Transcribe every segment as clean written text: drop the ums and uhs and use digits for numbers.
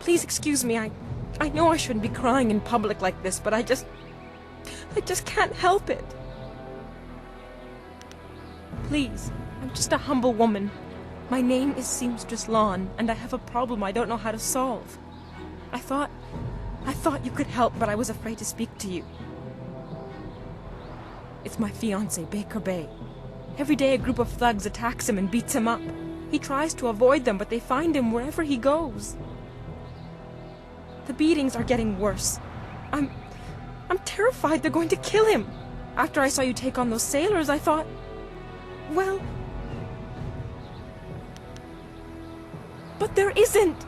Please excuse me, I know I shouldn't be crying in public like this, but I just can't help it. Please, I'm just a humble woman. My name is Seamstress Lawn, and I have a problem I don't know how to solve. I thought you could help, but I was afraid to speak to you. It's my fiancé, Baker Bay. Every day a group of thugs attacks him and beats him up. He tries to avoid them, but they find him wherever he goes. The beatings are getting worse. I'm terrified they're going to kill him. After I saw you take on those sailors, I thought, well... But there isn't!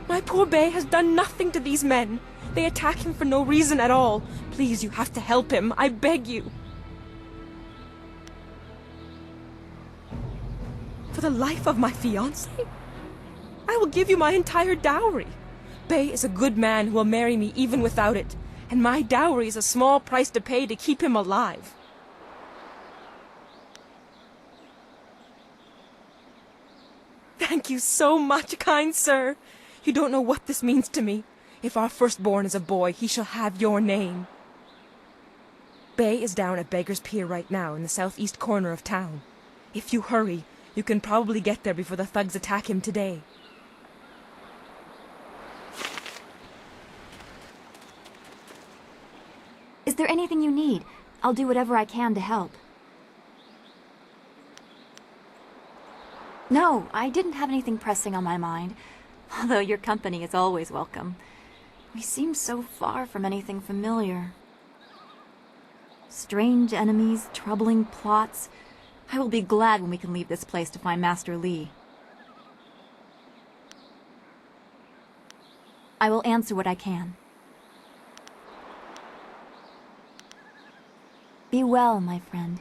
My poor Bay has done nothing to these men. They attack him for no reason at all. Please, you have to help him. I beg you. For the life of my fiancé? I will give you my entire dowry. Bay is a good man who will marry me even without it, and my dowry is a small price to pay to keep him alive. Thank you so much, kind sir. You don't know what this means to me. If our firstborn is a boy, he shall have your name. Bay is down at Beggar's Pier right now in the southeast corner of town. If you hurry, you can probably get there before the thugs attack him today. Is there anything you need? I'll do whatever I can to help. No, I didn't have anything pressing on my mind, although your company is always welcome. We seem so far from anything familiar. Strange enemies, troubling plots. I will be glad when we can leave this place to find Master Li. I will answer what I can. Be well, my friend.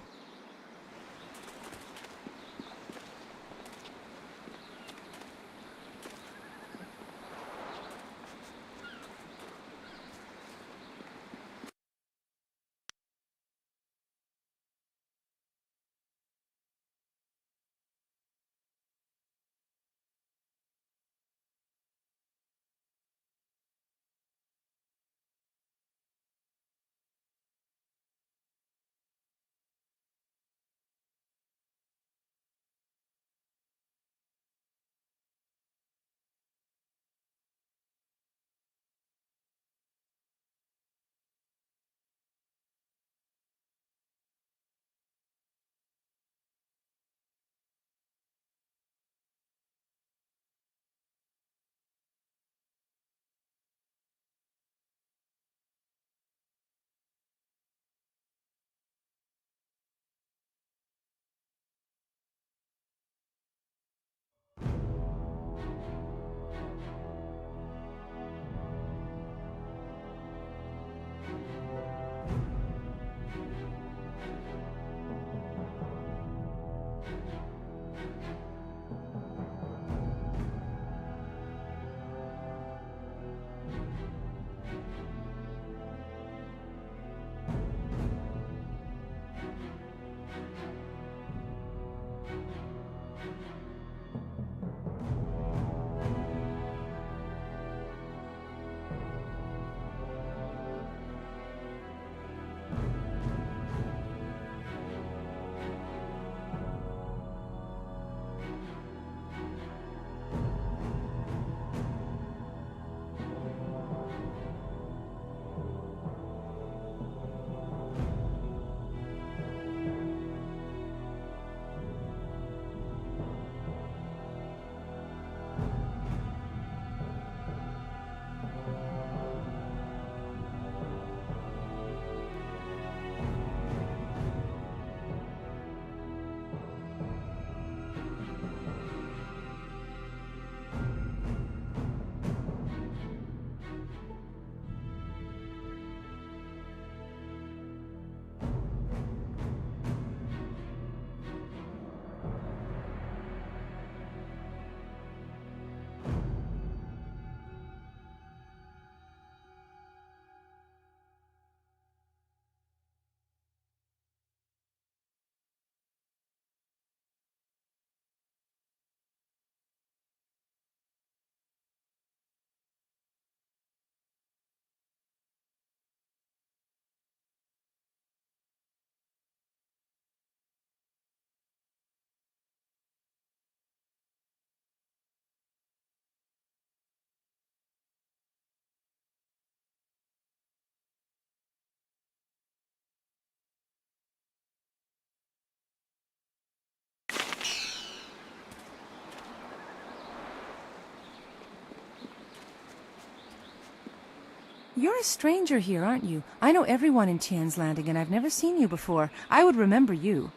You're a stranger here, aren't you? I know everyone in Tian's Landing, and I've never seen you before. I would remember you.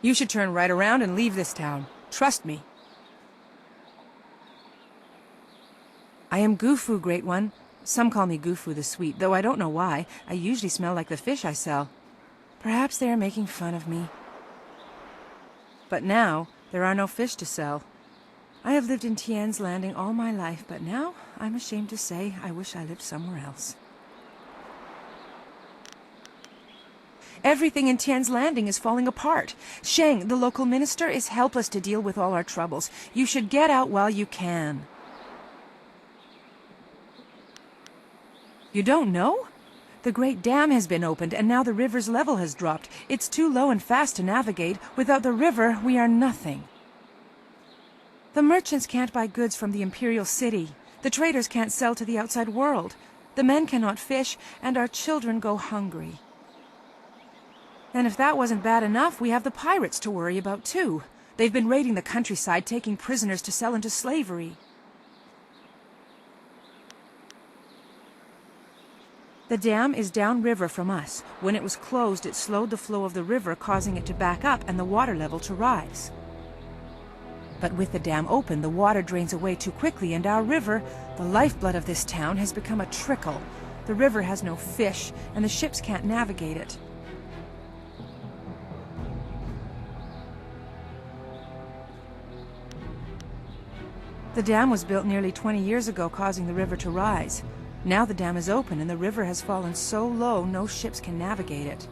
You should turn right around and leave this town. Trust me. I am Gufu, Great One. Some call me Gufu the Sweet, though I don't know why. I usually smell like the fish I sell. Perhaps they are making fun of me. But now, there are no fish to sell. I have lived in Tian's Landing all my life, but now, I'm ashamed to say, I wish I lived somewhere else. Everything in Tian's Landing is falling apart. Sheng, the local minister, is helpless to deal with all our troubles. You should get out while you can. You don't know? The Great Dam has been opened, and now the river's level has dropped. It's too low and fast to navigate. Without the river, we are nothing. The merchants can't buy goods from the Imperial City. The traders can't sell to the outside world. The men cannot fish, and our children go hungry. And if that wasn't bad enough, we have the pirates to worry about too. They've been raiding the countryside, taking prisoners to sell into slavery. The dam is downriver from us. When it was closed, it slowed the flow of the river, causing it to back up and the water level to rise. But with the dam open, the water drains away too quickly, and our river, the lifeblood of this town, has become a trickle. The river has no fish, and the ships can't navigate it. The dam was built nearly 20 years ago, causing the river to rise. Now the dam is open, and the river has fallen so low no ships can navigate it.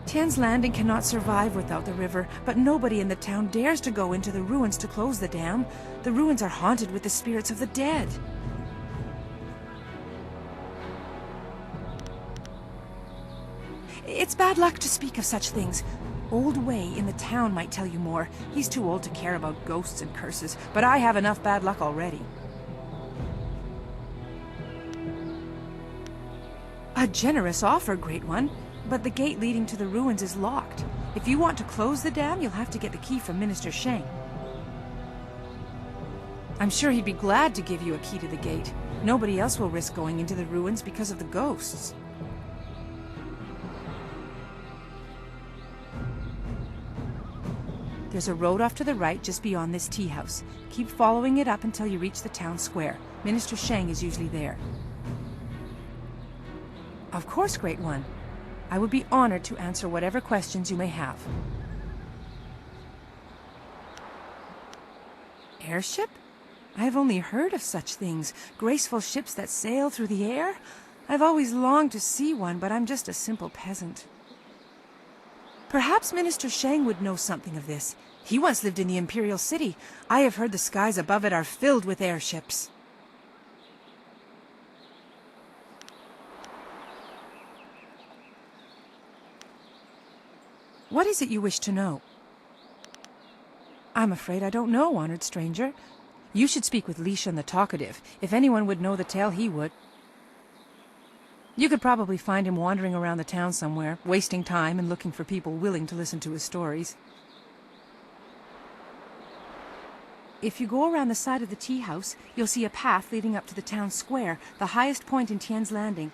Tian's Landing cannot survive without the river, but nobody in the town dares to go into the ruins to close the dam. The ruins are haunted with the spirits of the dead. It's bad luck to speak of such things. Old Wei in the town might tell you more. He's too old to care about ghosts and curses, but I have enough bad luck already. A generous offer, Great One, but the gate leading to the ruins is locked. If you want to close the dam, you'll have to get the key from Minister Sheng. I'm sure he'd be glad to give you a key to the gate. Nobody else will risk going into the ruins because of the ghosts. There's a road off to the right just beyond this tea house. Keep following it up until you reach the town square. Minister Sheng is usually there. Of course, Great One. I would be honored to answer whatever questions you may have. Airship? I have only heard of such things. Graceful ships that sail through the air? I've always longed to see one, but I'm just a simple peasant. Perhaps Minister Sheng would know something of this. He once lived in the Imperial City. I have heard the skies above it are filled with airships. What is it you wish to know? I'm afraid I don't know, honored stranger. You should speak with Lishan the Talkative. If anyone would know the tale, he would. You could probably find him wandering around the town somewhere, wasting time and looking for people willing to listen to his stories. If you go around the side of the tea house, you'll see a path leading up to the town square, the highest point in Tian's Landing.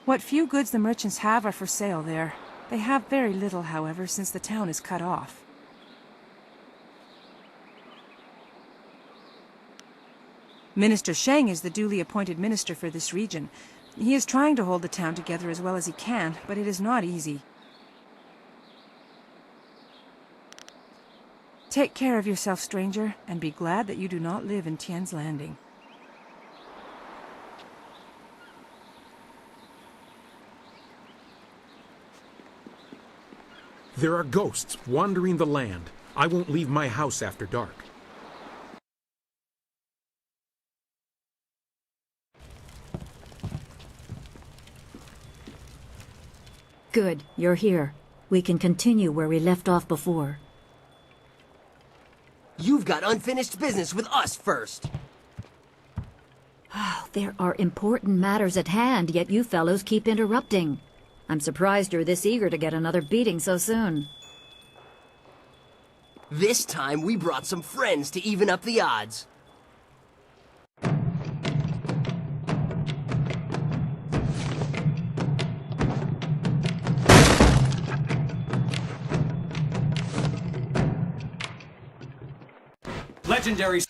What few goods the merchants have are for sale there. They have very little, however, since the town is cut off. Minister Sheng is the duly appointed minister for this region. He is trying to hold the town together as well as he can, but it is not easy. Take care of yourself, stranger, and be glad that you do not live in Tian's Landing. There are ghosts wandering the land. I won't leave my house after dark. Good, you're here. We can continue where we left off before. You've got unfinished business with us first. There are important matters at hand, yet you fellows keep interrupting. I'm surprised you're this eager to get another beating so soon. This time we brought some friends to even up the odds. Legendary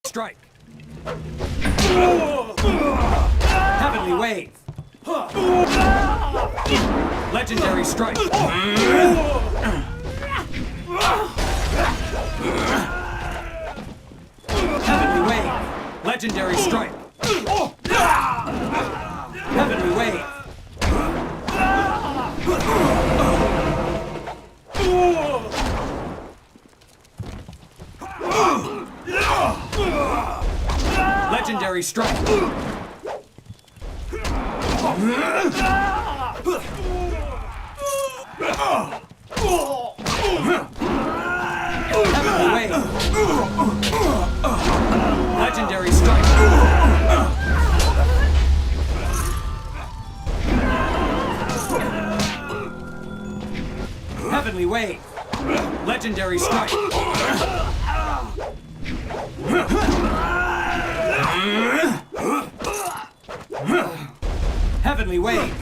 strike. Heavenly wave. Legendary strike. Heavenly wave. Legendary strike. Heavenly wave. Legendary strike. Heavenly wave. Legendary strike. Heavenly wave. Legendary strike. Heavenly wave.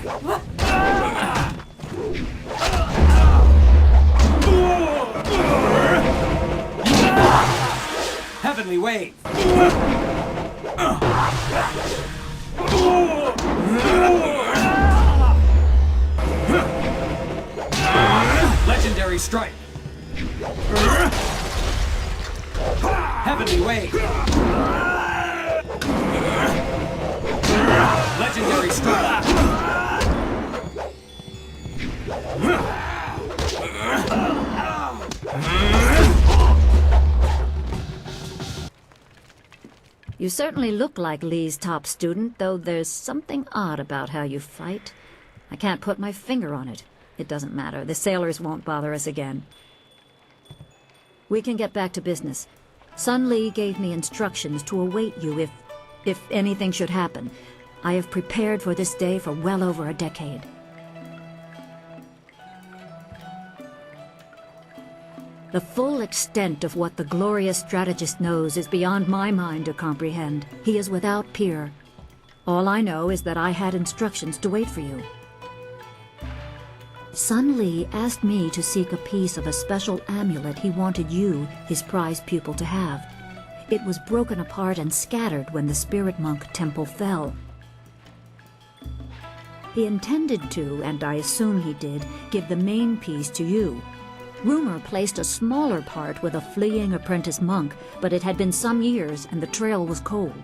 Heavenly wave. Legendary strike. Heavenly wave. Legendary strike. You certainly look like Lee's top student, though there's something odd about how you fight. I can't put my finger on it. It doesn't matter. The sailors won't bother us again. We can get back to business. Sun Lee gave me instructions to await you if anything should happen. I have prepared for this day for well over a decade. The full extent of what the glorious strategist knows is beyond my mind to comprehend. He is without peer. All I know is that I had instructions to wait for you. Sun Lee asked me to seek a piece of a special amulet he wanted you, his prize pupil, to have. It was broken apart and scattered when the spirit monk temple fell. He intended to, and I assume he did, give the main piece to you. Rumor placed a smaller part with a fleeing apprentice monk, but it had been some years and the trail was cold.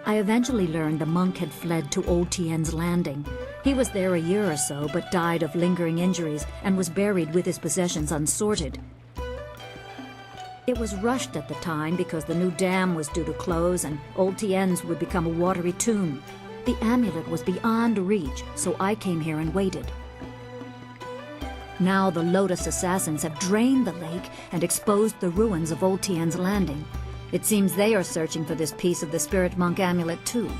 I eventually learned the monk had fled to Old Tien's Landing. He was there a year or so, but died of lingering injuries and was buried with his possessions unsorted. It was rushed at the time because the new dam was due to close and Old Tien's would become a watery tomb. The amulet was beyond reach, so I came here and waited. Now the Lotus assassins have drained the lake and exposed the ruins of Old Tien's Landing. It seems they are searching for this piece of the spirit monk amulet too.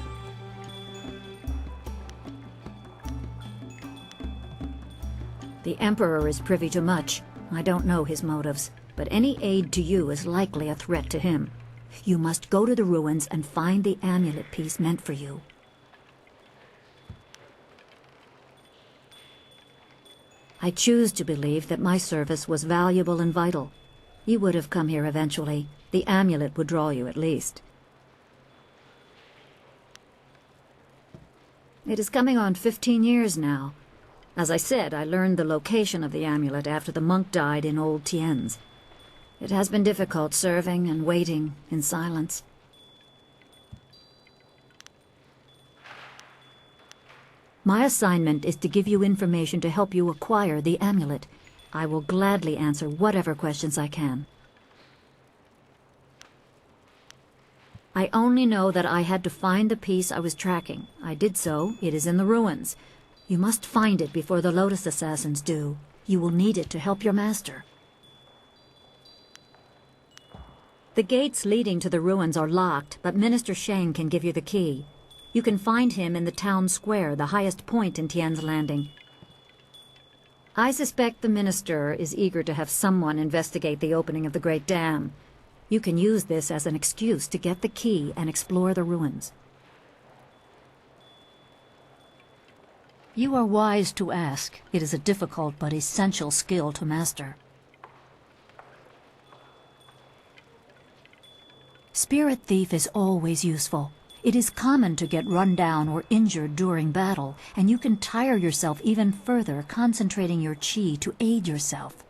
The Emperor is privy to much. I don't know his motives, but any aid to you is likely a threat to him. You must go to the ruins and find the amulet piece meant for you. I choose to believe that my service was valuable and vital. You would have come here eventually. The amulet would draw you at least. It is coming on 15 years now. As I said, I learned the location of the amulet after the monk died in Old Tien's. It has been difficult serving and waiting in silence. My assignment is to give you information to help you acquire the amulet. I will gladly answer whatever questions I can. I only know that I had to find the piece I was tracking. I did so. It is in the ruins. You must find it before the Lotus assassins do. You will need it to help your master. The gates leading to the ruins are locked, but Minister Shang can give you the key. You can find him in the town square, the highest point in Tien's Landing. I suspect the minister is eager to have someone investigate the opening of the Great Dam. You can use this as an excuse to get the key and explore the ruins. You are wise to ask. It is a difficult but essential skill to master. Spirit Thief is always useful. It is common to get run down or injured during battle, and you can tire yourself even further concentrating your chi to aid yourself.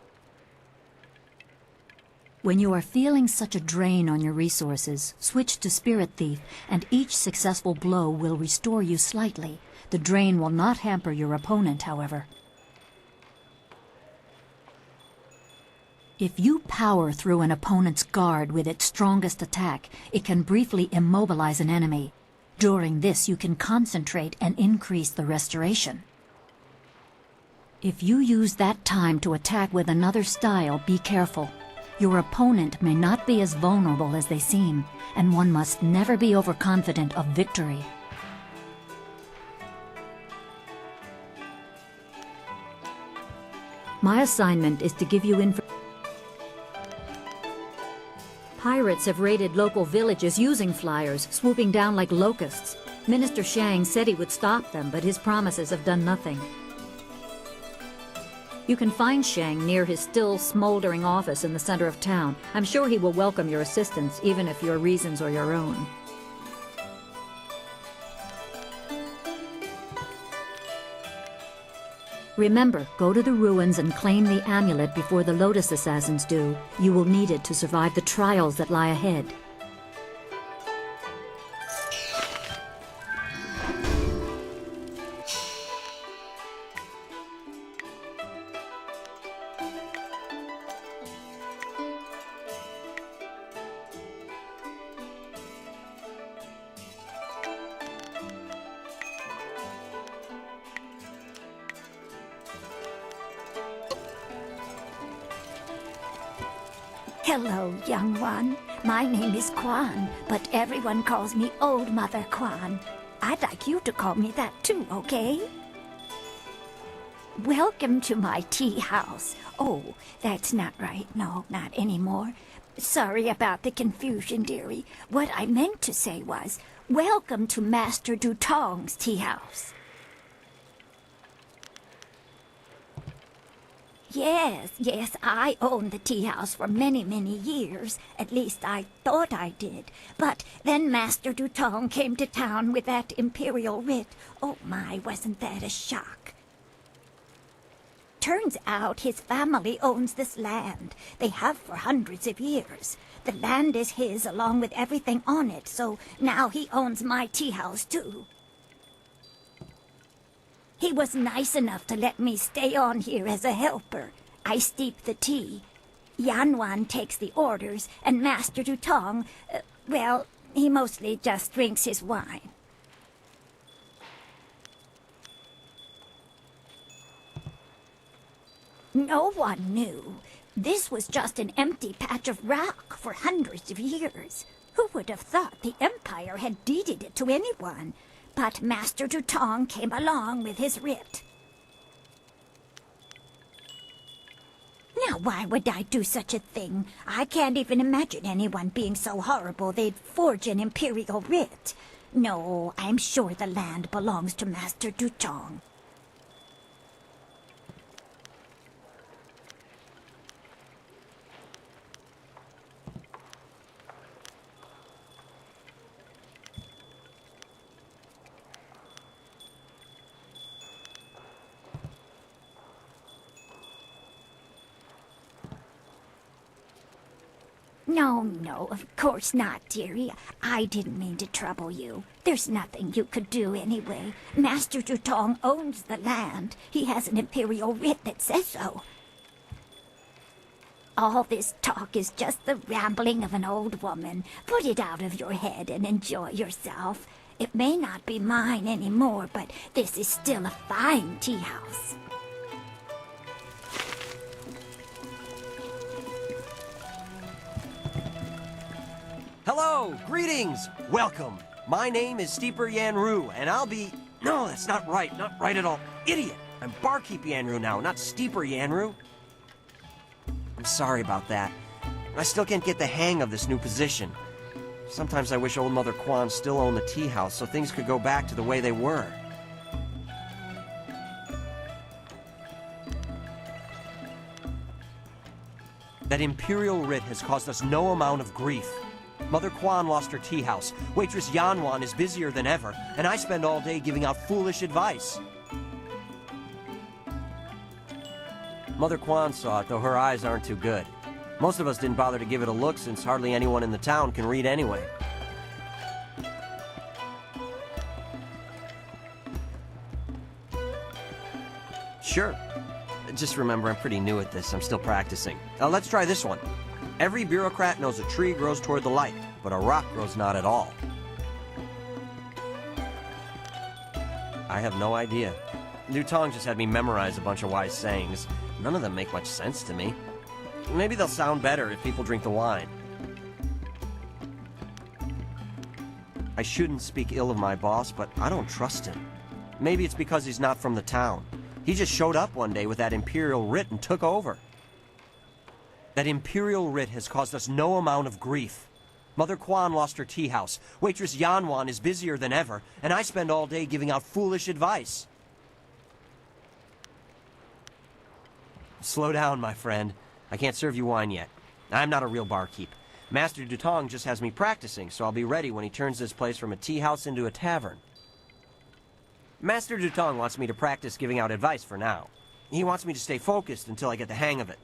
When you are feeling such a drain on your resources, switch to Spirit Thief, and each successful blow will restore you slightly. The drain will not hamper your opponent, however. If you power through an opponent's guard with its strongest attack, it can briefly immobilize an enemy. During this, you can concentrate and increase the restoration. If you use that time to attack with another style, be careful. Your opponent may not be as vulnerable as they seem, and one must never be overconfident of victory. My assignment is to give you information. Pirates have raided local villages using flyers, swooping down like locusts. Minister Shang said he would stop them, but his promises have done nothing. You can find Shang near his still smoldering office in the center of town. I'm sure he will welcome your assistance, even if your reasons are your own. Remember, go to the ruins and claim the amulet before the Lotus Assassins do. You will need it to survive the trials that lie ahead. Hello, young one. My name is Quan, but everyone calls me Old Mother Quan. I'd like you to call me that too, okay? Welcome to my tea house. Oh, that's not right. No, not anymore. Sorry about the confusion, dearie. What I meant to say was, welcome to Master Dutong's tea house. Yes, I owned the tea house for many, many years. At least I thought I did. But then Master Dutong came to town with that imperial writ. Oh my, wasn't that a shock? Turns out his family owns this land. They have for hundreds of years. The land is his along with everything on it, so now he owns my tea house too. He was nice enough to let me stay on here as a helper. I steep the tea. Yanwan takes the orders, and Master Dutong, well, he mostly just drinks his wine. No one knew. This was just an empty patch of rock for hundreds of years. Who would have thought the Empire had deeded it to anyone? But Master Dutong came along with his writ. Now, why would I do such a thing? I can't even imagine anyone being so horrible they'd forge an imperial writ. No, I'm sure the land belongs to Master Dutong. No, of course not, dearie. I didn't mean to trouble you. There's nothing you could do anyway. Master Dutong owns the land. He has an imperial writ that says so. All this talk is just the rambling of an old woman. Put it out of your head and enjoy yourself. It may not be mine anymore, but this is still a fine tea house. Hello, greetings, welcome. My name is Steeper Yanru, and I'll be... No, that's not right at all. Idiot! I'm Barkeep Yanru now, not Steeper Yanru. I'm sorry about that. I still can't get the hang of this new position. Sometimes I wish Old Mother Quan still owned the tea house so things could go back to the way they were. That imperial writ has caused us no amount of grief. Mother Kwan lost her tea house. Waitress Yanwan is busier than ever, and I spend all day giving out foolish advice. Mother Kwan saw it, though her eyes aren't too good. Most of us didn't bother to give it a look since hardly anyone in the town can read anyway. Sure. Just remember, I'm pretty new at this. I'm still practicing. Let's try this one. Every bureaucrat knows a tree grows toward the light, but a rock grows not at all. I have no idea. Dutong just had me memorize a bunch of wise sayings. None of them make much sense to me. Maybe they'll sound better if people drink the wine. I shouldn't speak ill of my boss, but I don't trust him. Maybe it's because he's not from the town. He just showed up one day with that imperial writ and took over. That imperial writ has caused us no amount of grief. Mother Kwan lost her tea house. Waitress Yanwan is busier than ever, and I spend all day giving out foolish advice. Slow down, my friend. I can't serve you wine yet. I'm not a real barkeep. Master Dutong just has me practicing, so I'll be ready when he turns this place from a tea house into a tavern. Master Dutong wants me to practice giving out advice for now. He wants me to stay focused until I get the hang of it.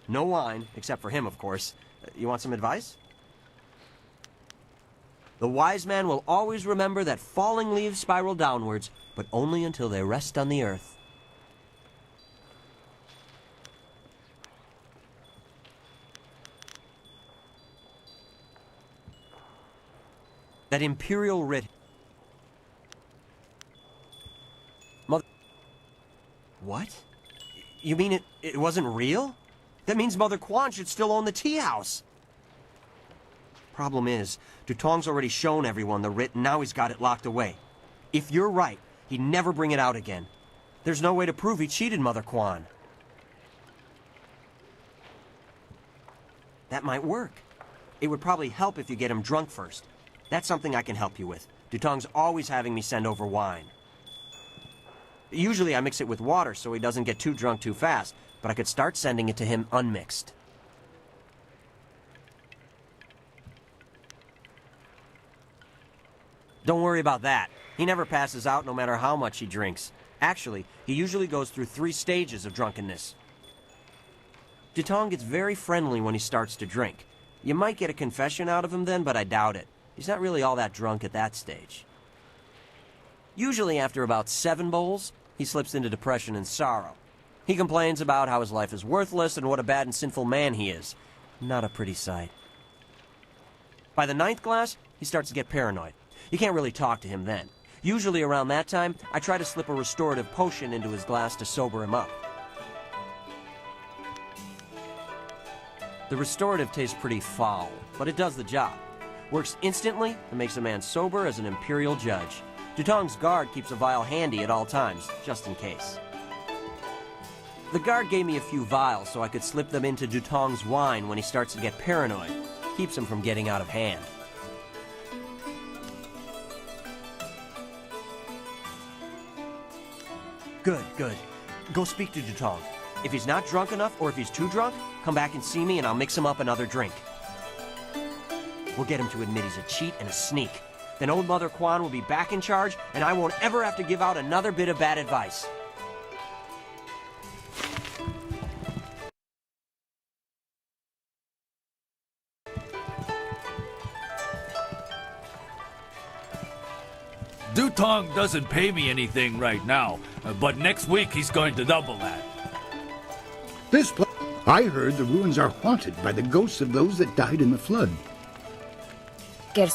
No wine, except for him, of course. You want some advice? The wise man will always remember that falling leaves spiral downwards, but only until they rest on the earth. That imperial writ... Mother... What? You mean it wasn't real? That means Mother Kwan should still own the tea house. Problem is, Dutong's already shown everyone the writ and now he's got it locked away. If you're right, he'd never bring it out again. There's no way to prove he cheated Mother Kwan. That might work. It would probably help if you get him drunk first. That's something I can help you with. Dutong's always having me send over wine. Usually I mix it with water so he doesn't get too drunk too fast, but I could start sending it to him unmixed. Don't worry about that. He never passes out no matter how much he drinks. Actually, he usually goes through 3 stages of drunkenness. Dutong gets very friendly when he starts to drink. You might get a confession out of him then, but I doubt it. He's not really all that drunk at that stage. Usually after about 7 bowls, he slips into depression and sorrow. He complains about how his life is worthless and what a bad and sinful man he is. Not a pretty sight. By the 9th glass, he starts to get paranoid. You can't really talk to him then. Usually around that time, I try to slip a restorative potion into his glass to sober him up. The restorative tastes pretty foul, but it does the job. Works instantly and makes a man sober as an imperial judge. Dutong's guard keeps a vial handy at all times, just in case. The guard gave me a few vials so I could slip them into Dutong's wine when he starts to get paranoid. Keeps him from getting out of hand. Good, good. Go speak to Dutong. If he's not drunk enough, or if he's too drunk, come back and see me and I'll mix him up another drink. We'll get him to admit he's a cheat and a sneak. Then old Mother Kwan will be back in charge, and I won't ever have to give out another bit of bad advice. Dutong doesn't pay me anything right now, but next week he's going to double that. I heard the ruins are haunted by the ghosts of those that died in the flood. I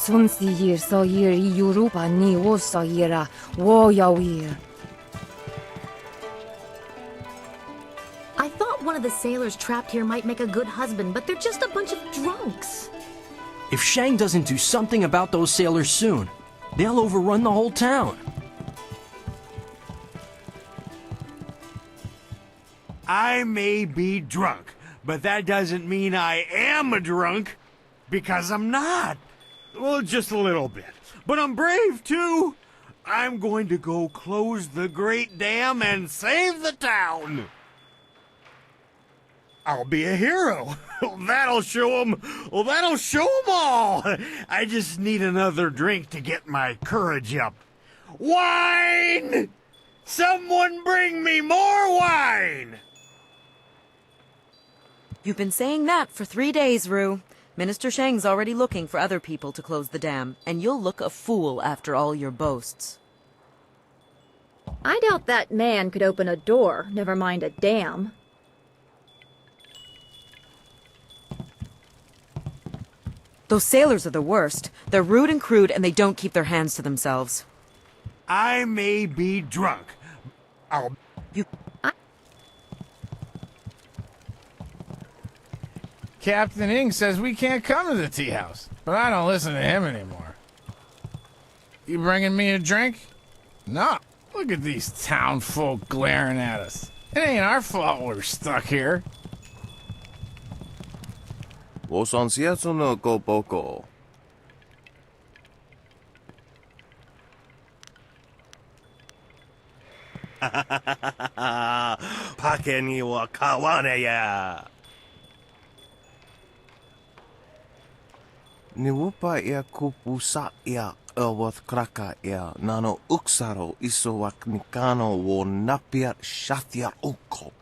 thought one of the sailors trapped here might make a good husband, but they're just a bunch of drunks. If Shang doesn't do something about those sailors soon, they'll overrun the whole town. I may be drunk, but that doesn't mean I am a drunk, because I'm not. Well, just a little bit. But I'm brave, too. I'm going to go close the great dam and save the town. I'll be a hero. That'll show 'em. Well, that'll show 'em all. I just need another drink to get my courage up. Wine! Someone bring me more wine! You've been saying that for 3 days, Rue. Minister Shang's already looking for other people to close the dam, and you'll look a fool after all your boasts. I doubt that man could open a door, never mind a dam. Those sailors are the worst. They're rude and crude, and they don't keep their hands to themselves. I may be drunk. Captain Ing says we can't come to the tea house, but I don't listen to him anymore. You bringing me a drink? No. Look at these town folk glaring at us. It ain't our fault we're stuck here. Wosansiasu no Goboko. Pake ni wa kawane ya. Niwupa ia kupusa ia Elworth kraka ia nano uksaro isowak nikano wo napiat shathia uko.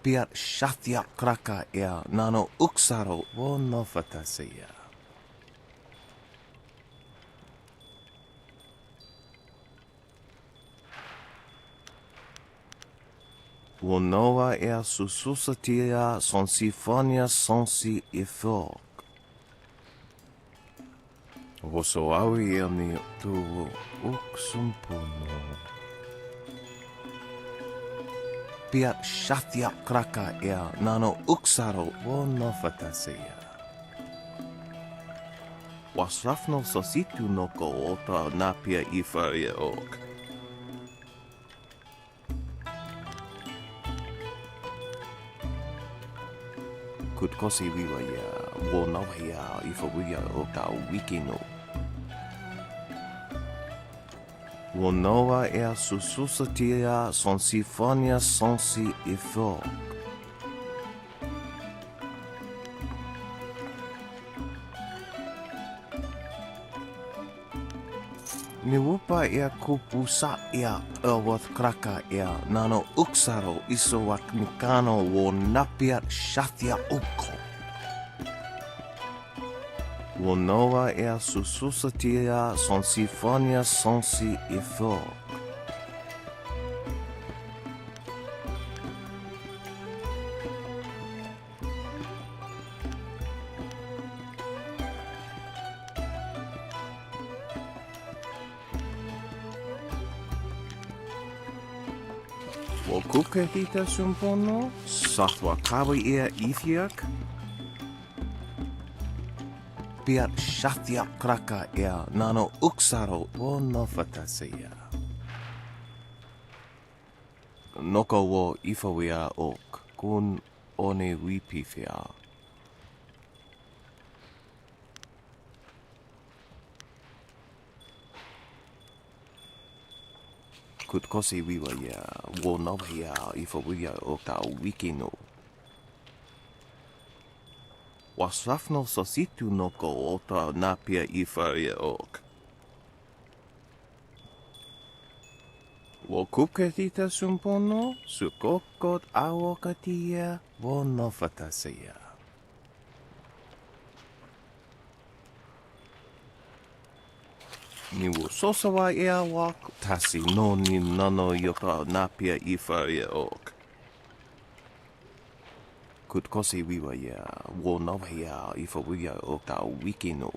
Piat shathia kraka ia nano uksaro wo nofatasiya. Wo noa ia sususatia sonsifonia sonsi ifok. Wosoawi ia ni tu uksumpuno. Piat shathia kraka ia nano uksaro wo nofatasiya. Wasrafno sositu noko ota napia ifa ia ok. Kutkosi wiwa ya wo nawa ya ifa wia oka wikino. Wo noa ea sususatia sonsifonia sonsi ifok. Niwupa ia kupusa ia Elworth kraka ia nano uksaro isowak nikano wo napiat shathia uko. Wo noa ia sususatia sonsifonia sonsi ifok. Wo kukehita sumpono, sathwa kawi ia ithiak. Piat shathia kraka ia nano uksaro wo nofatasiya. Noko wo ifawia ok, kun one wipifia. Kutkosi wiwa ya wo nawa ya ifawia okta wikino. Wasrafno sositu noko ota napia ifa ia ok. Wo kupketita sumpono, sukokot awokatia wo nofatasiya. Ni wo sosawa ia wak, tasi no ni nano yoka napia ifa ia ok. Kutkosi wiwa ya wo nawa ya ifa wia okta wikino.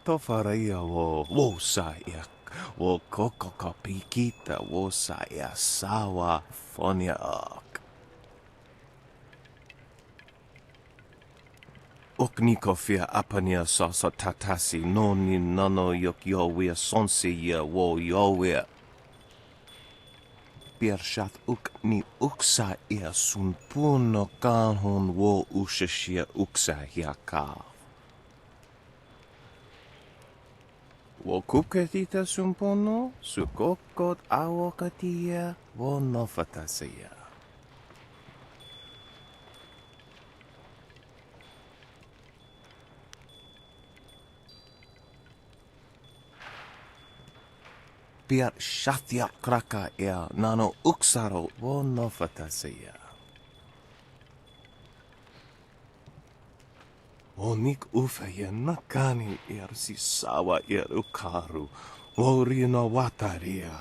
Tofaria wo sa ia wo kokoko pikita wo sa ia sawa fonia ok. Okniko fia apania sasa tatasi no ni nano yok yowia sonsi ya wo yowia. Piershat uk ni uksa ia sunpuno kanhon wo ushashia uksa hiaka. Wo kuketita sumpono, sukokot awakatia, wo nofatasaya. Piat shatia kraka ea nano uksaro wo nofatasaya. Onik ufaya nakani si sawa ukaru, wori no wataria.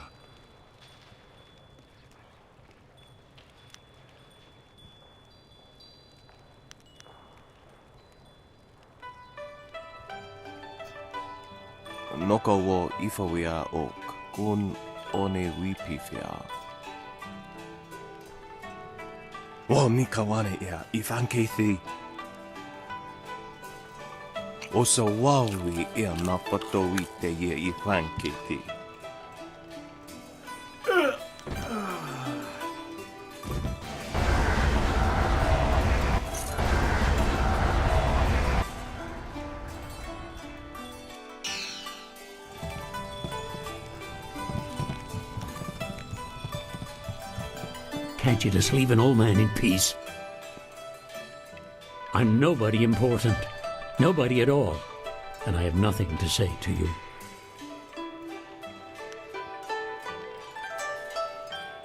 Noko wo ifawia ok, kun one wipifia. Wo nikawane ea ifankethi. Osa wawi ea napato ite ye ifanketi. Can't you just leave an old man in peace? I'm nobody important. Nobody at all. And I have nothing to say to you.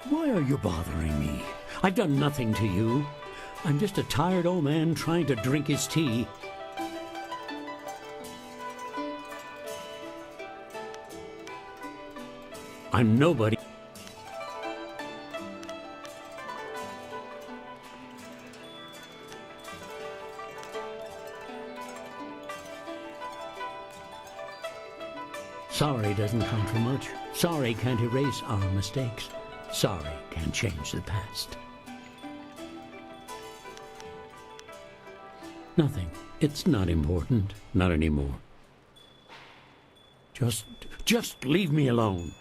Why are you bothering me? I've done nothing to you. I'm just a tired old man trying to drink his tea. I'm nobody. Sorry doesn't count for much. Sorry can't erase our mistakes. Sorry can't change the past. Nothing. It's not important. Not anymore. Just leave me alone.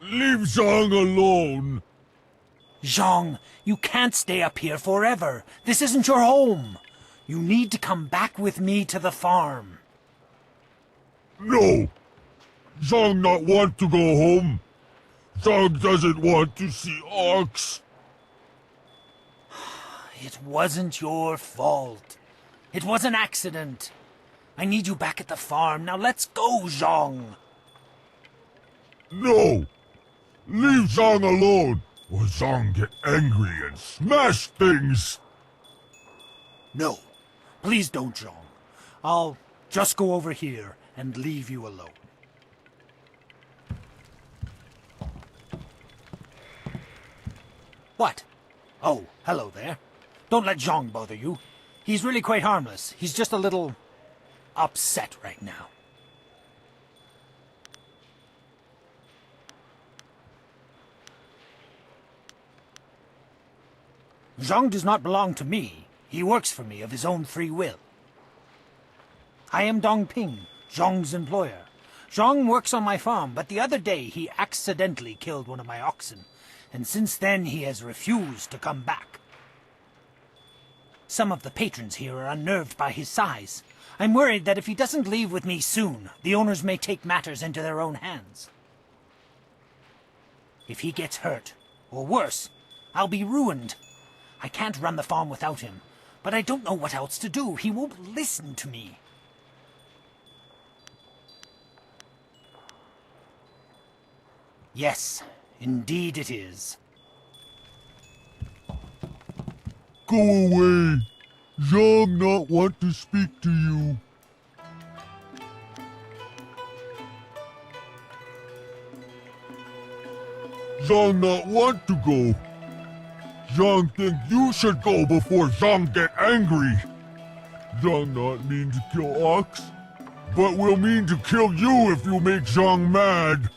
Leave Zhang alone! Zhang, you can't stay up here forever. This isn't your home. You need to come back with me to the farm. No! Zhang not want to go home. Zhang doesn't want to see ox. It wasn't your fault. It was an accident. I need you back at the farm. Now let's go, Zhang. No! Leave Zhang alone, or Zhang get angry and smash things! No. Please don't, Zhang. I'll just go over here and leave you alone. What? Oh, hello there. Don't let Zhang bother you. He's really quite harmless. He's just a little upset right now. Zhang does not belong to me. He works for me of his own free will. I am Dongping, Zhang's employer. Zhang works on my farm, but the other day he accidentally killed one of my oxen, and since then he has refused to come back. Some of the patrons here are unnerved by his size. I'm worried that if he doesn't leave with me soon, the owners may take matters into their own hands. If he gets hurt, or worse, I'll be ruined. I can't run the farm without him, but I don't know what else to do. He won't listen to me. Yes, indeed it is. Go away! Zhang not want to speak to you. Zhang not want to go. Zhang think you should go before Zhang get angry. Zhang not mean to kill Ox, but will mean to kill you if you make Zhang mad.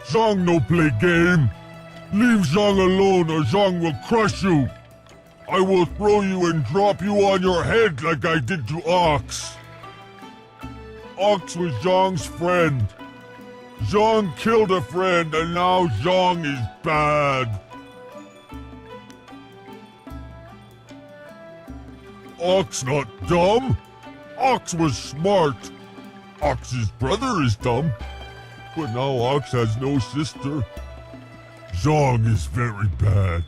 Zhang no play game. Leave Zhang alone or Zhang will crush you. I will throw you and drop you on your head like I did to Ox. Ox was Zhang's friend. Zhang killed a friend, and now Zhang is bad. Ox not dumb. Ox was smart. Ox's brother is dumb. But now Ox has no sister. Zhang is very bad.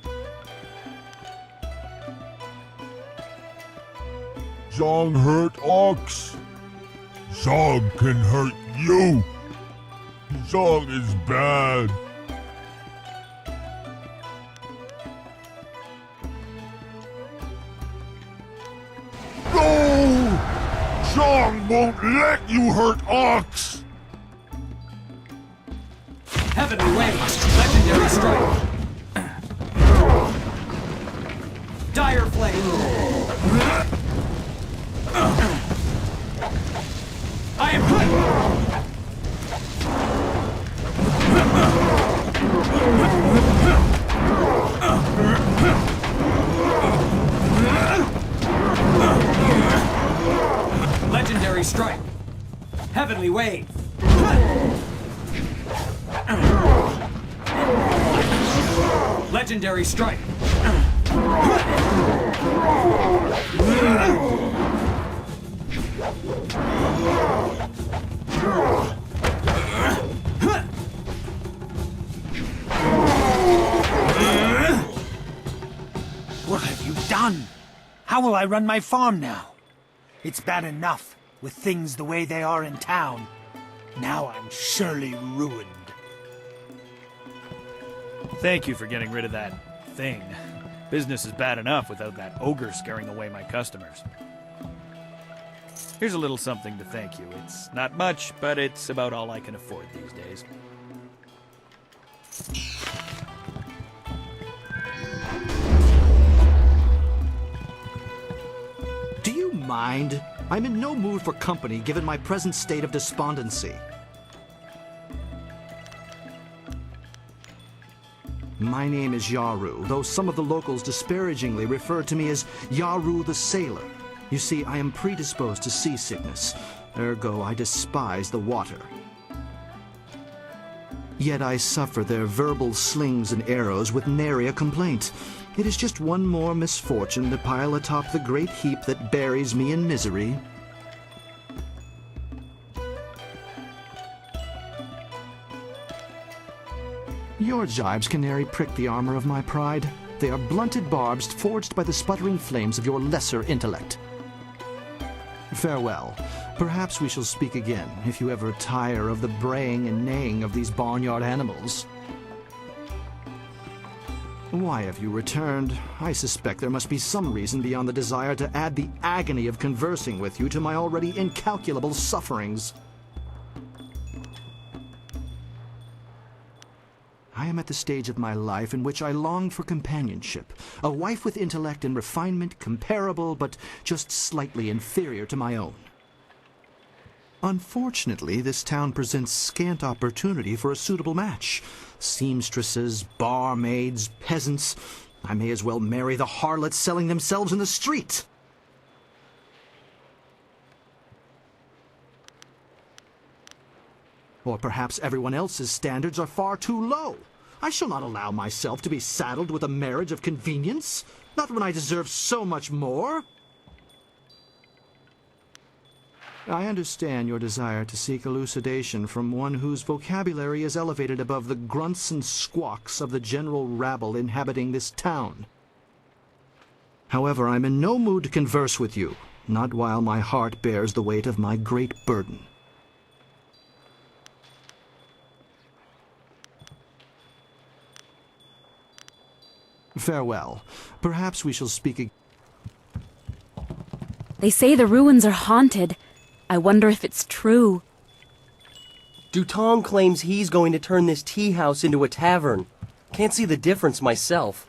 Zhang hurt Ox. Zhang can hurt you. Zhang is bad. No! Zhang won't let you hurt Ox! Heavenly Waves, legendary strike. Dire Flame. I am hurt. Legendary strike. Heavenly Wave. Legendary strike. What have you done? How will I run my farm now? It's bad enough with things the way they are in town. Now I'm surely ruined. Thank you for getting rid of that thing. Business is bad enough without that ogre scaring away my customers. Here's a little something to thank you. It's not much, but it's about all I can afford these days. Do you mind? I'm in no mood for company given my present state of despondency. My name is Yaru, though some of the locals disparagingly refer to me as Yaru the Sailor. You see, I am predisposed to seasickness, ergo I despise the water. Yet I suffer their verbal slings and arrows with nary a complaint. It is just one more misfortune to pile atop the great heap that buries me in misery. Your jibes can nary prick the armor of my pride. They are blunted barbs forged by the sputtering flames of your lesser intellect. Farewell. Perhaps we shall speak again, if you ever tire of the braying and neighing of these barnyard animals. Why have you returned? I suspect there must be some reason beyond the desire to add the agony of conversing with you to my already incalculable sufferings. I am at the stage of my life in which I long for companionship, a wife with intellect and refinement comparable but just slightly inferior to my own. Unfortunately, this town presents scant opportunity for a suitable match. Seamstresses, barmaids, peasants. I may as well marry the harlots selling themselves in the street. Or perhaps everyone else's standards are far too low. I shall not allow myself to be saddled with a marriage of convenience, not when I deserve so much more. I understand your desire to seek elucidation from one whose vocabulary is elevated above the grunts and squawks of the general rabble inhabiting this town. However, I'm in no mood to converse with you, not while my heart bears the weight of my great burden. Farewell. Perhaps we shall speak again. They say the ruins are haunted. I wonder if it's true. Dutong claims he's going to turn this tea house into a tavern. Can't see the difference myself.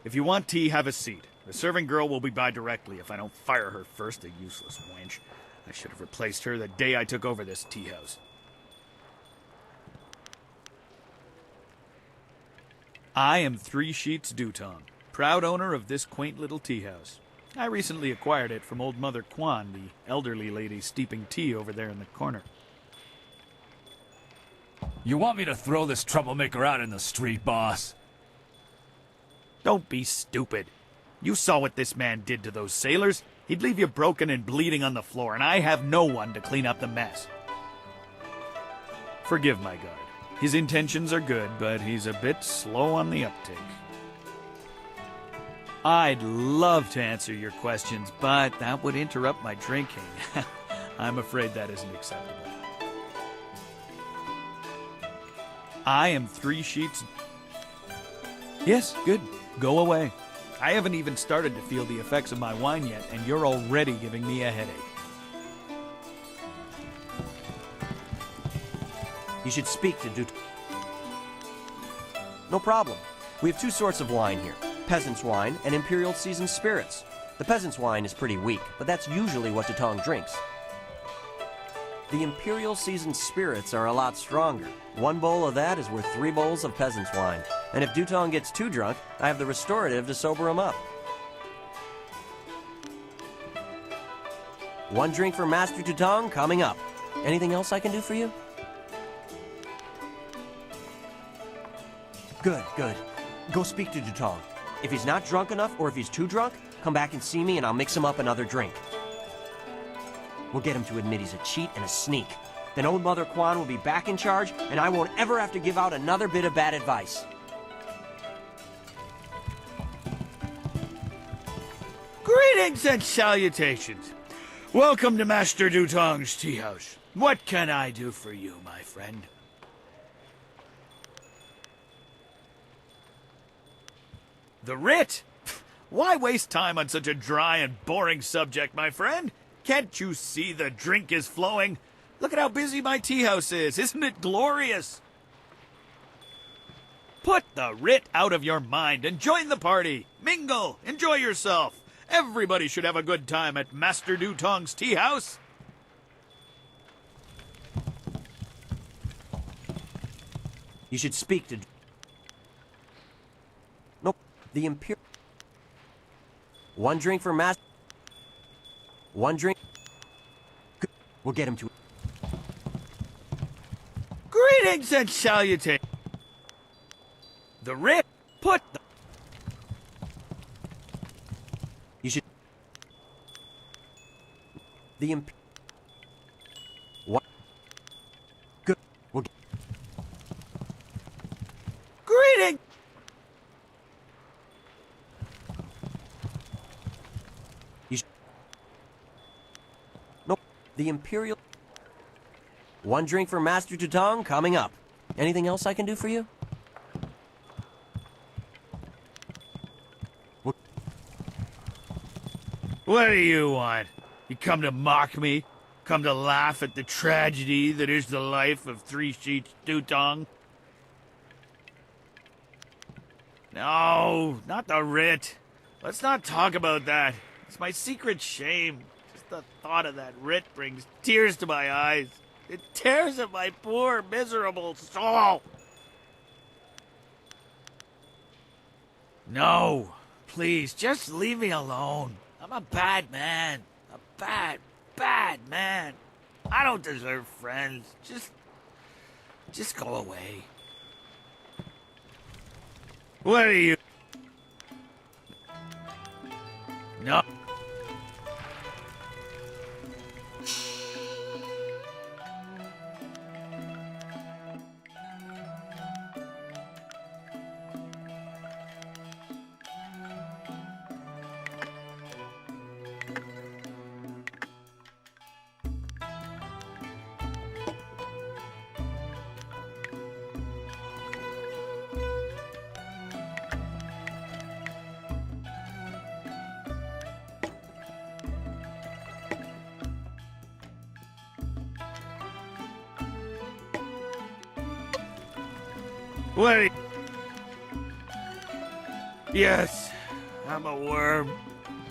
If you want tea, have a seat. The serving girl will be by directly if I don't fire her first, the useless wench. I should have replaced her the day I took over this tea house. I am Three Sheets Dutong, proud owner of this quaint little tea house. I recently acquired it from old Mother Kwan, the elderly lady steeping tea over there in the corner. You want me to throw this troublemaker out in the street, boss? Don't be stupid. You saw what this man did to those sailors. He'd leave you broken and bleeding on the floor, and I have no one to clean up the mess. Forgive my guard. His intentions are good, but he's a bit slow on the uptake. I'd love to answer your questions, but that would interrupt my drinking. I'm afraid that isn't acceptable. I am Three Sheets. Yes, good. Go away. I haven't even started to feel the effects of my wine yet, and you're already giving me a headache. You should speak to Dut. No problem. We have two sorts of wine here. Peasant's wine and Imperial Seasoned Spirits. The peasant's wine is pretty weak, but that's usually what Dutong drinks. The Imperial Seasoned Spirits are a lot stronger. One bowl of that is worth 3 bowls of peasant's wine. And if Dutong gets too drunk, I have the restorative to sober him up. 1 drink for Master Dutong coming up. Anything else I can do for you? Good, good. Go speak to Dutong. If he's not drunk enough, or if he's too drunk, come back and see me and I'll mix him up another drink. We'll get him to admit he's a cheat and a sneak. Then old Mother Kwan will be back in charge, and I won't ever have to give out another bit of bad advice. Greetings and salutations. Welcome to Master Dutong's tea house. What can I do for you, my friend? The writ? Why waste time on such a dry and boring subject, my friend? Can't you see the drink is flowing? Look at how busy my tea house is. Isn't it glorious? Put the writ out of your mind and join the party. Mingle. Enjoy yourself. Everybody should have a good time at Master Dutong's tea house. You should speak to... Nope. The Imperial... 1 drink for Master... 1 drink... Good. We'll get him to... Greetings and salutations. The writ. Put the... You should... The Imp... What? Good. We'll get... Greeting. You should... Nope. The Imperial... 1 drink for Master Dutong coming up. Anything else I can do for you? What do you want? You come to mock me? Come to laugh at the tragedy that is the life of Three Sheets Dutong? No, not the writ. Let's not talk about that. It's my secret shame. Just the thought of that writ brings tears to my eyes. It tears at my poor, miserable soul. No, please, just leave me alone. I'm a bad man. A bad, bad man. I don't deserve friends. Just go away. What are you? No. What? Yes, I'm a worm.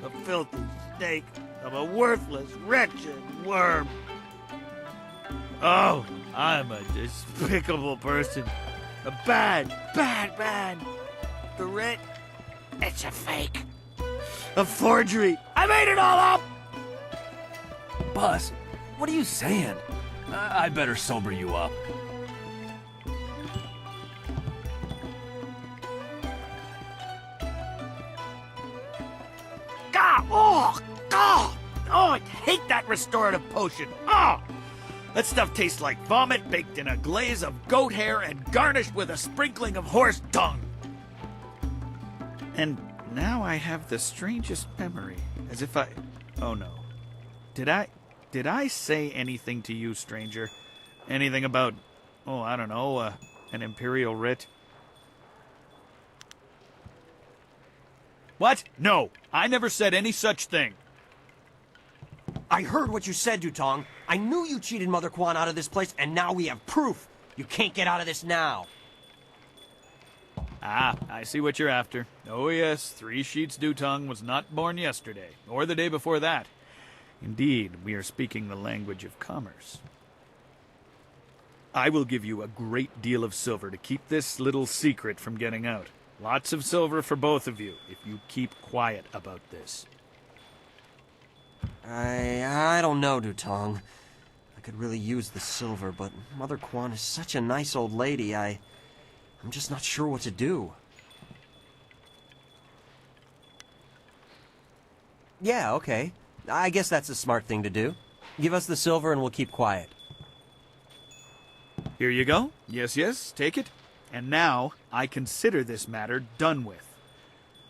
A filthy snake. I'm a worthless, wretched worm. Oh, I'm a despicable person. A bad. The writ, it's a fake. A forgery. I made it all up! Buzz, what are you saying? I better sober you up. Oh, I hate that restorative potion. Oh! That stuff tastes like vomit baked in a glaze of goat hair and garnished with a sprinkling of horse dung. And now I have the strangest memory, as if oh no. Did I say anything to you, stranger? Anything about, I don't know, an imperial writ? What? No, I never said any such thing. I heard what you said, Dutong. I knew you cheated Mother Quan out of this place, and now we have proof. You can't get out of this now. Ah, I see what you're after. Oh yes, 3 Sheets Dutong was not born yesterday, or the day before that. Indeed, we are speaking the language of commerce. I will give you a great deal of silver to keep this little secret from getting out. Lots of silver for both of you, if you keep quiet about this. I don't know, Dutong. I could really use the silver, but Mother Quan is such a nice old lady, I'm just not sure what to do. Yeah, okay. I guess that's a smart thing to do. Give us the silver and we'll keep quiet. Here you go. Yes, take it. And now, I consider this matter done with.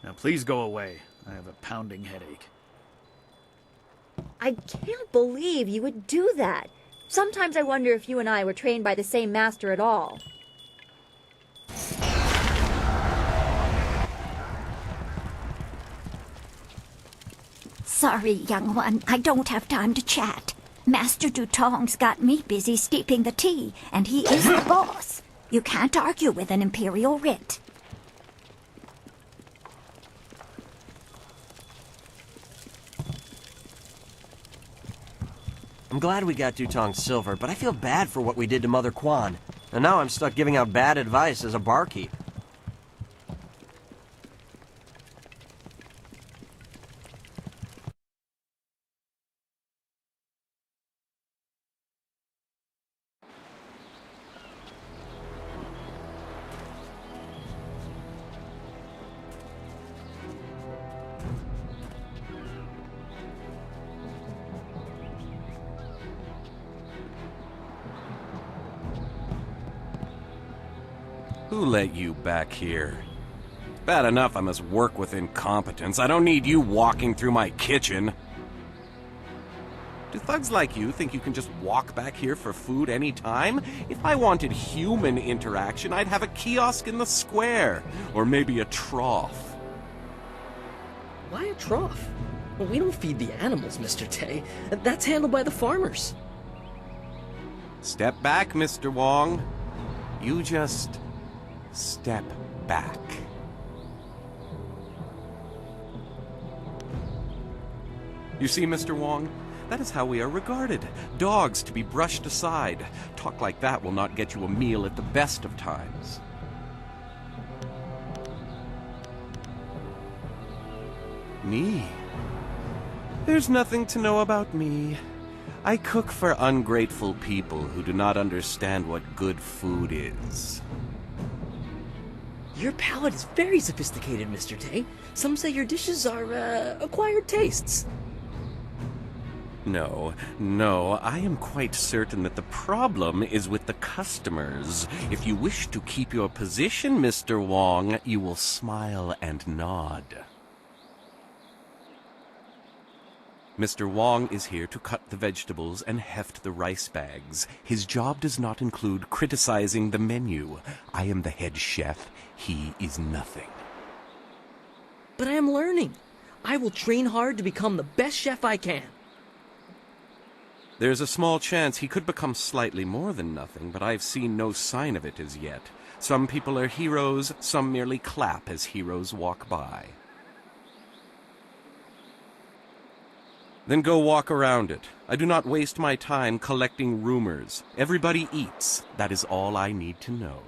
Now please go away. I have a pounding headache. I can't believe you would do that. Sometimes I wonder if you and I were trained by the same master at all. Sorry, young one, I don't have time to chat. Master Dutong's got me busy steeping the tea, and he is the boss. You can't argue with an imperial writ. I'm glad we got Dutong's silver, but I feel bad for what we did to Mother Quan. And now I'm stuck giving out bad advice as a barkeep. Who let you back here? Bad enough I must work with incompetence. I don't need you walking through my kitchen. Do thugs like you think you can just walk back here for food any time? If I wanted human interaction, I'd have a kiosk in the square. Or maybe a trough. Why a trough? Well, we don't feed the animals, Mr. Tay. That's handled by the farmers. Step back, Mr. Wong. You just step back. You see, Mr. Wong? That is how we are regarded. Dogs to be brushed aside. Talk like that will not get you a meal at the best of times. Me? There's nothing to know about me. I cook for ungrateful people who do not understand what good food is. Your palate is very sophisticated, Mr. Tay. Some say your dishes are, acquired tastes. No, I am quite certain that the problem is with the customers. If you wish to keep your position, Mr. Wong, you will smile and nod. Mr. Wong is here to cut the vegetables and heft the rice bags. His job does not include criticizing the menu. I am the head chef. He is nothing. But I am learning. I will train hard to become the best chef I can. There's a small chance he could become slightly more than nothing, but I've seen no sign of it as yet. Some people are heroes, some merely clap as heroes walk by. Then go walk around it. I do not waste my time collecting rumors. Everybody eats. That is all I need to know.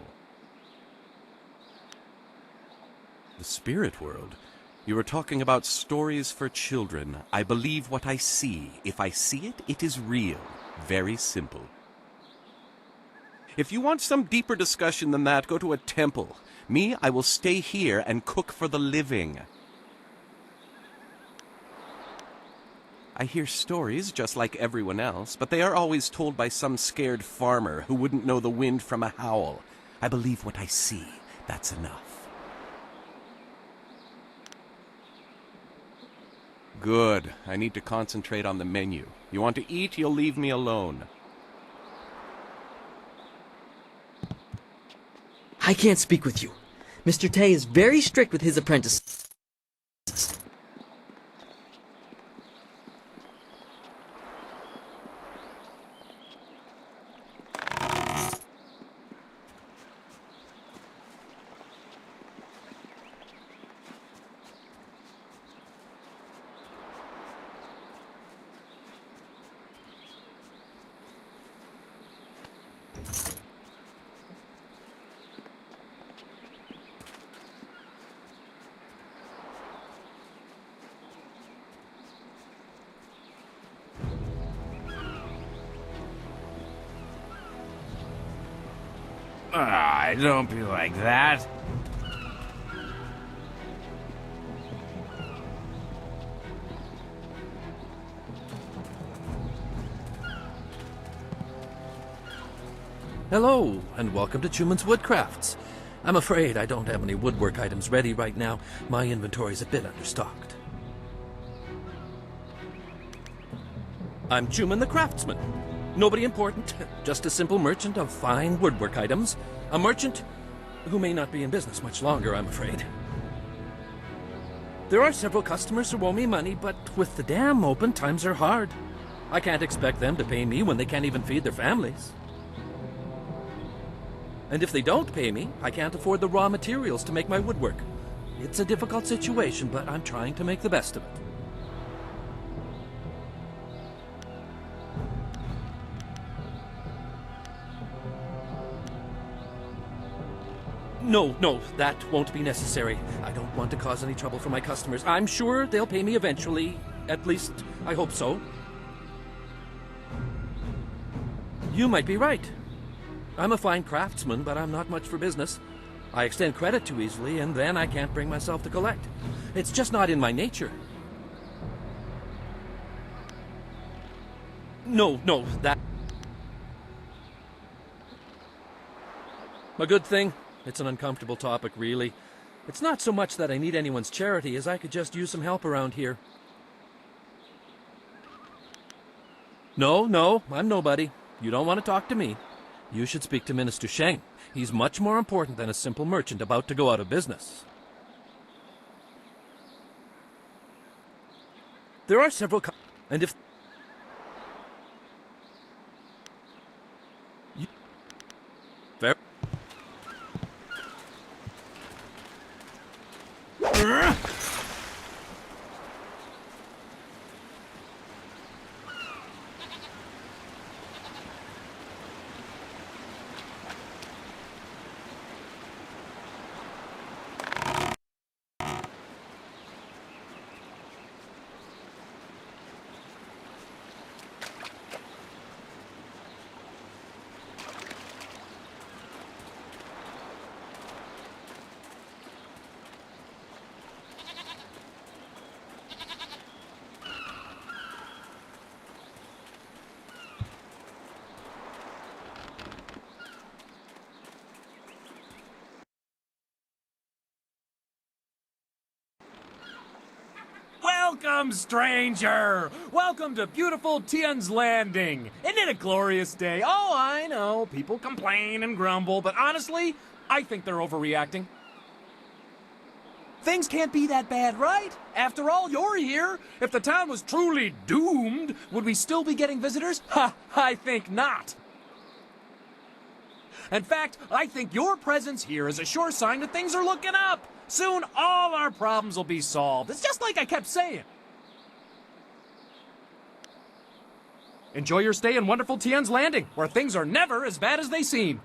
The spirit world? You are talking about stories for children. I believe what I see. If I see it, it is real. Very simple. If you want some deeper discussion than that, go to a temple. Me, I will stay here and cook for the living. I hear stories just like everyone else, but they are always told by some scared farmer who wouldn't know the wind from a howl. I believe what I see. That's enough. Good. I need to concentrate on the menu. You want to eat, you'll leave me alone. I can't speak with you. Mr. Tay is very strict with his apprentices. Don't be like that. Hello, and welcome to Chuman's Woodcrafts. I'm afraid I don't have any woodwork items ready right now. My inventory's a bit understocked. I'm Chuman the Craftsman. Nobody important, just a simple merchant of fine woodwork items. A merchant who may not be in business much longer, I'm afraid. There are several customers who owe me money, but with the dam open, times are hard. I can't expect them to pay me when they can't even feed their families. And if they don't pay me, I can't afford the raw materials to make my woodwork. It's a difficult situation, but I'm trying to make the best of it. No, that won't be necessary. I don't want to cause any trouble for my customers. I'm sure they'll pay me eventually. At least, I hope so. You might be right. I'm a fine craftsman, but I'm not much for business. I extend credit too easily, and then I can't bring myself to collect. It's just not in my nature. No, that... A good thing. It's an uncomfortable topic, really. It's not so much that I need anyone's charity as I could just use some help around here. No, I'm nobody. You don't want to talk to me. You should speak to Minister Sheng. He's much more important than a simple merchant about to go out of business. There are several and if... Fair... Welcome, stranger! Welcome to beautiful Tian's Landing! Isn't it a glorious day? Oh, I know, people complain and grumble, but honestly, I think they're overreacting. Things can't be that bad, right? After all, you're here. If the town was truly doomed, would we still be getting visitors? Ha! I think not. In fact, I think your presence here is a sure sign that things are looking up. Soon, all our problems will be solved. It's just like I kept saying. Enjoy your stay in wonderful Tien's Landing, where things are never as bad as they seem.